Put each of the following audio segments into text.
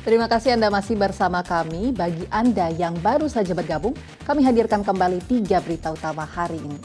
Terima kasih Anda masih bersama kami. Bagi Anda yang baru saja bergabung, kami hadirkan kembali 3 berita utama hari ini.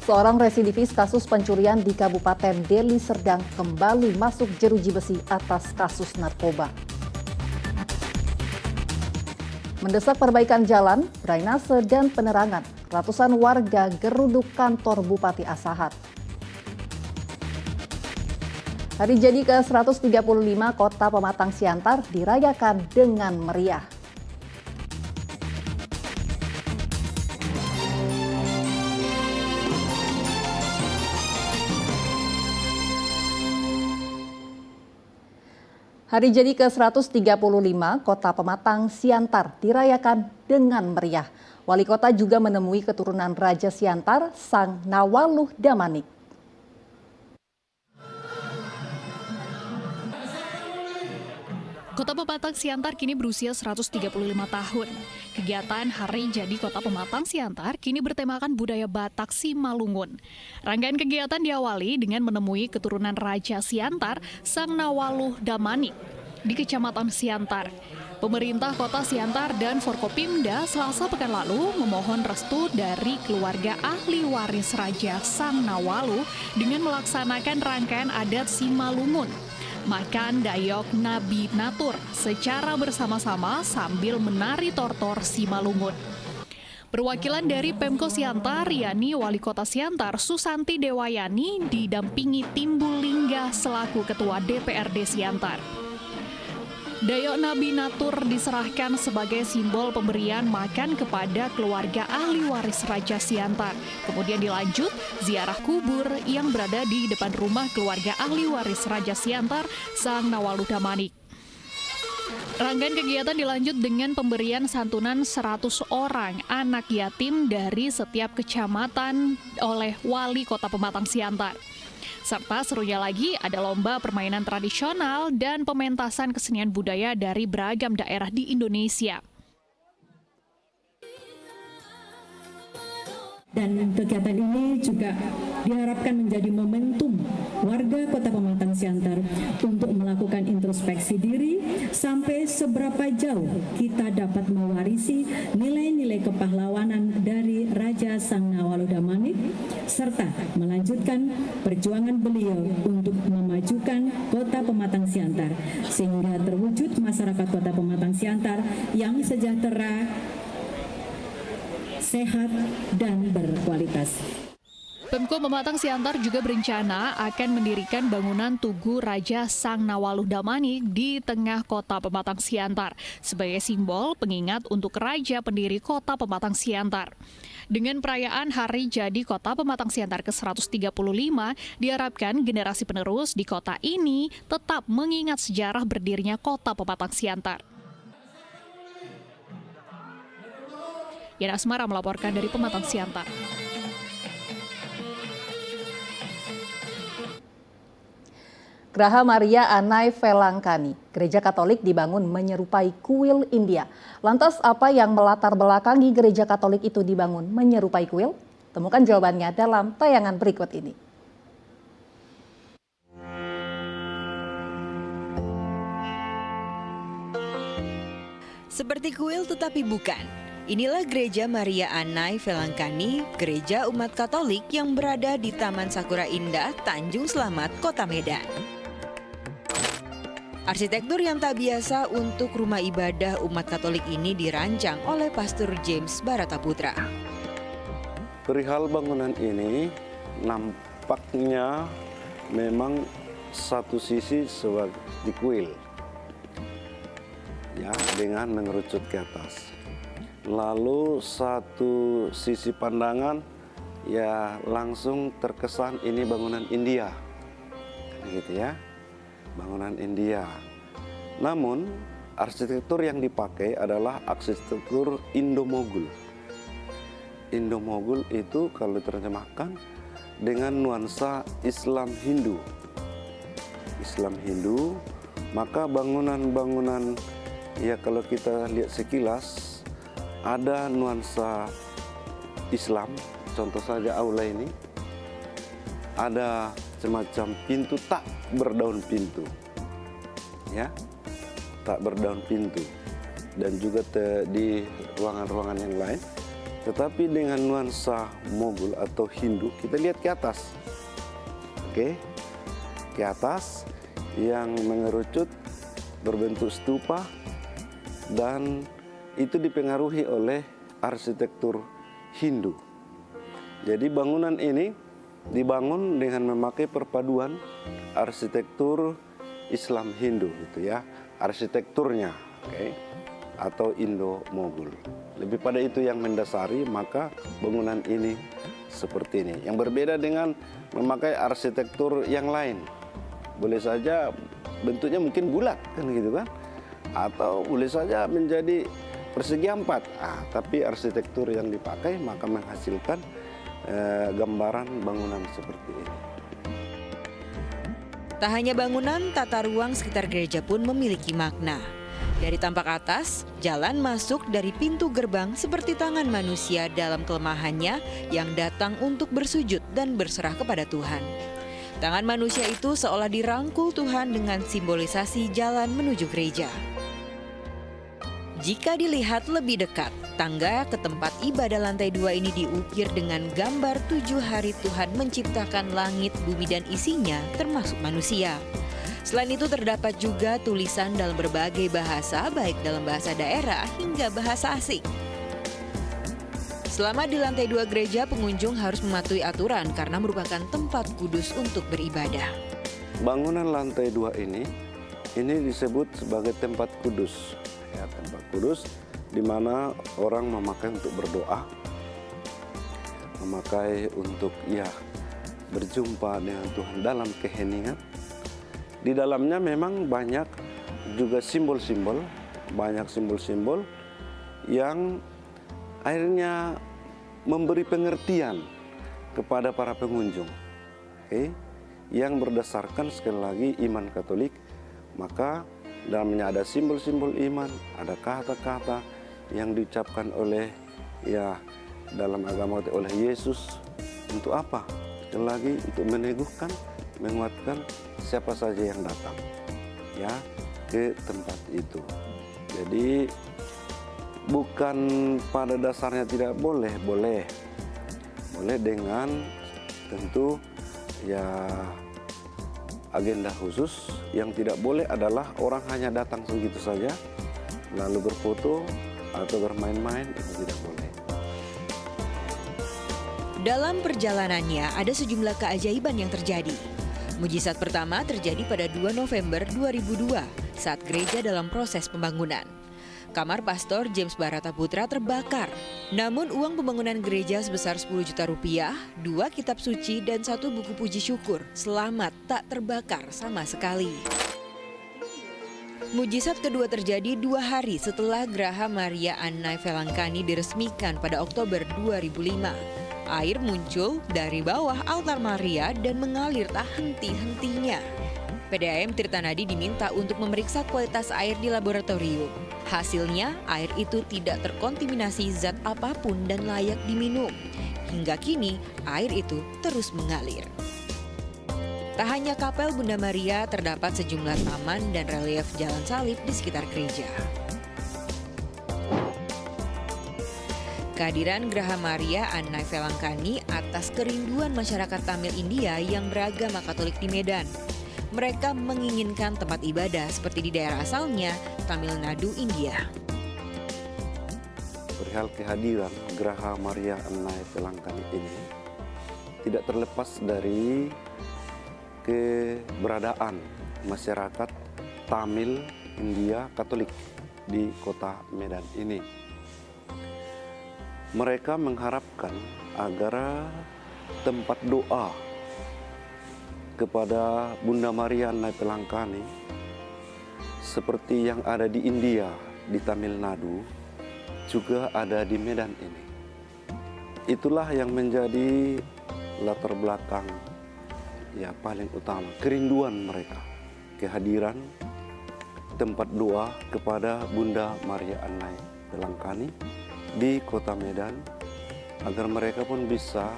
Seorang residivis kasus pencurian di Kabupaten Deli Serdang kembali masuk jeruji besi atas kasus narkoba. Mendesak perbaikan jalan, drainase, dan penerangan, ratusan warga geruduk kantor Bupati Asahan. Hari jadi ke-135 Kota Pematang Siantar dirayakan dengan meriah. Hari jadi ke-135 Kota Pematang Siantar dirayakan dengan meriah. Wali kota juga menemui keturunan Raja Siantar, Sang Nawaluh Damanik. Kota Pematang Siantar kini berusia 135 tahun. Kegiatan Hari Jadi Kota Pematang Siantar kini bertemakan budaya Batak Simalungun. Rangkaian kegiatan diawali dengan menemui keturunan Raja Siantar, Sang Nawaluh Damanik, di Kecamatan Siantar. Pemerintah Kota Siantar dan Forkopimda Selasa pekan lalu memohon restu dari keluarga ahli waris Raja Sang Nawaluh dengan melaksanakan rangkaian adat Simalungun, makan dayok Nabi Natur secara bersama-sama sambil menari tortor Simalungun. Perwakilan dari Pemko Siantar, yakni Wali Kota Siantar, Susanti Dewayani, didampingi Timbul Lingga selaku Ketua DPRD Siantar. Dayok Nabi Natur diserahkan sebagai simbol pemberian makan kepada keluarga ahli waris Raja Siantar. Kemudian dilanjut ziarah kubur yang berada di depan rumah keluarga ahli waris Raja Siantar, Sang Nawaluh Damanik. Rangkaian kegiatan dilanjut dengan pemberian santunan 100 orang anak yatim dari setiap kecamatan oleh Wali Kota Pematang Siantar. Serta serunya lagi ada lomba permainan tradisional dan pementasan kesenian budaya dari beragam daerah di Indonesia. Dan kegiatan ini juga diharapkan menjadi momentum warga Kota Pematang Siantar untuk melakukan introspeksi diri sampai seberapa jauh kita dapat mewarisi nilai-nilai kepahlawanan dari Raja Sang Nawaluh Damanik serta melanjutkan perjuangan beliau untuk memajukan Kota Pematang Siantar sehingga terwujud masyarakat Kota Pematang Siantar yang sejahtera, sehat, dan berkualitas. Pemko Pematang Siantar juga berencana akan mendirikan bangunan Tugu Raja Sang Nawaluh Damanik di tengah Kota Pematang Siantar sebagai simbol pengingat untuk Raja pendiri Kota Pematang Siantar. Dengan perayaan Hari Jadi Kota Pematang Siantar ke-135, diharapkan generasi penerus di kota ini tetap mengingat sejarah berdirinya Kota Pematang Siantar. Yana Asmara melaporkan dari Pematang Siantar. Graha Maria Anai Velangkani, gereja Katolik dibangun menyerupai kuil India. Lantas apa yang melatar belakangi gereja Katolik itu dibangun menyerupai kuil? Temukan jawabannya dalam tayangan berikut ini. Seperti kuil tetapi bukan. Inilah Gereja Maria Anai Velangkani, gereja umat Katolik yang berada di Taman Sakura Indah, Tanjung Selamat, Kota Medan. Arsitektur yang tak biasa untuk rumah ibadah umat Katolik ini dirancang oleh Pastor James Barataputra. Perihal bangunan ini nampaknya memang satu sisi seperti kuil, ya, dengan mengerucut ke atas. Lalu satu sisi pandangan ya langsung terkesan ini bangunan India, gitu ya, bangunan India. Namun arsitektur yang dipakai adalah arsitektur Indo-Mogul. Indo-Mogul itu kalau diterjemahkan dengan nuansa Islam Hindu. Islam Hindu, maka bangunan-bangunan ya kalau kita lihat sekilas ada nuansa Islam, contoh saja aula ini, ada semacam pintu tak berdaun pintu. ya, tak berdaun pintu, dan juga di ruangan-ruangan yang lain. Tetapi dengan nuansa Moghul atau Hindu, kita lihat ke atas, oke, ke atas yang mengerucut berbentuk stupa, dan itu dipengaruhi oleh arsitektur Hindu. Jadi bangunan ini dibangun dengan memakai perpaduan arsitektur Islam Hindu, gitu ya, arsitekturnya, oke, atau Indo-Moghul. Lebih pada itu yang mendasari, maka bangunan ini seperti ini. Yang berbeda dengan memakai arsitektur yang lain. Boleh saja bentuknya mungkin bulat, kan gitu kan, atau boleh saja menjadi persegi 4. Tapi arsitektur yang dipakai maka menghasilkan gambaran bangunan seperti ini. Tak hanya bangunan, tata ruang sekitar gereja pun memiliki makna. Dari tampak atas, jalan masuk dari pintu gerbang seperti tangan manusia dalam kelemahannya yang datang untuk bersujud dan berserah kepada Tuhan. Tangan manusia itu seolah dirangkul Tuhan dengan simbolisasi jalan menuju gereja. Jika dilihat lebih dekat, tangga ke tempat ibadah lantai 2 ini diukir dengan gambar 7 hari Tuhan menciptakan langit, bumi, dan isinya, termasuk manusia. Selain itu terdapat juga tulisan dalam berbagai bahasa, baik dalam bahasa daerah hingga bahasa asing. Selama di lantai 2 gereja, pengunjung harus mematuhi aturan karena merupakan tempat kudus untuk beribadah. Bangunan lantai 2 ini disebut sebagai tempat kudus. Ya, tempat kudus di mana orang memakai untuk berdoa, memakai untuk berjumpa dengan Tuhan dalam keheningan. Di dalamnya memang banyak juga simbol-simbol, yang akhirnya memberi pengertian kepada para pengunjung, yang berdasarkan sekali lagi iman Katolik. Maka dalamnya ada simbol-simbol iman, ada kata-kata yang diucapkan oleh dalam agama oleh Yesus. Untuk apa? Sekali lagi untuk meneguhkan, menguatkan siapa saja yang datang ke tempat itu. Jadi bukan pada dasarnya tidak boleh dengan tentu agenda khusus. Yang tidak boleh adalah orang hanya datang begitu saja lalu berfoto atau bermain-main, itu tidak boleh. Dalam perjalanannya ada sejumlah keajaiban yang terjadi. Mujizat pertama terjadi pada 2 November 2002 saat gereja dalam proses pembangunan. Kamar Pastor James Barata Putra terbakar. Namun uang pembangunan gereja sebesar 10 juta rupiah, 2 kitab suci, dan 1 buku puji syukur selamat tak terbakar sama sekali. Mujizat kedua terjadi 2 hari setelah Graha Maria Annai Velangkani diresmikan pada Oktober 2005. Air muncul dari bawah altar Maria dan mengalir tak henti-hentinya. PDAM Tirtanadi diminta untuk memeriksa kualitas air di laboratorium. Hasilnya, air itu tidak terkontaminasi zat apapun dan layak diminum. Hingga kini, air itu terus mengalir. Tak hanya kapel Bunda Maria, terdapat sejumlah taman dan relief jalan salib di sekitar gereja. Kehadiran Graha Maria Annai Velangkani atas kerinduan masyarakat Tamil India yang beragama Katolik di Medan. Mereka menginginkan tempat ibadah seperti di daerah asalnya, Tamil Nadu, India. Perihal kehadiran Graha Maria Annai Velangkani ini tidak terlepas dari keberadaan masyarakat Tamil India Katolik di kota Medan ini. Mereka mengharapkan agar tempat doa kepada Bunda Maria Annai Velangkani seperti yang ada di India, di Tamil Nadu, juga ada di Medan ini. Itulah yang menjadi latar belakang paling utama, kerinduan mereka, kehadiran tempat doa kepada Bunda Maria Annai Velangkani di kota Medan, agar mereka pun bisa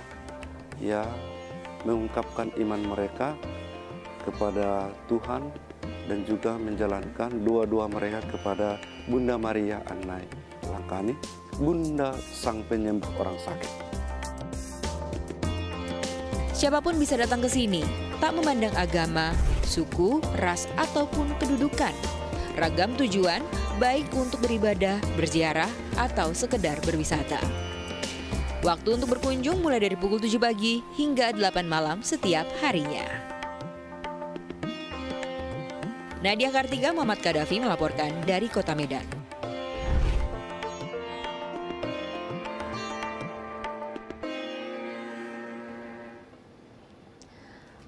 mengungkapkan iman mereka kepada Tuhan dan juga menjalankan doa-doa mereka kepada Bunda Maria Annai Felangkani, Bunda Sang Penyembuh orang sakit. Siapapun bisa datang ke sini, tak memandang agama, suku, ras, ataupun kedudukan. Ragam tujuan, baik untuk beribadah, berziarah, atau sekedar berwisata. Waktu untuk berkunjung mulai dari pukul 7 pagi hingga 8 malam setiap harinya. Nadia Kartika, Muhammad Kadafi melaporkan dari Kota Medan.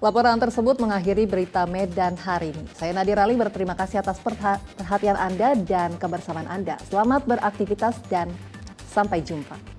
Laporan tersebut mengakhiri berita Medan hari ini. Saya Nadia Rali berterima kasih atas perhatian Anda dan kebersamaan Anda. Selamat beraktivitas dan sampai jumpa.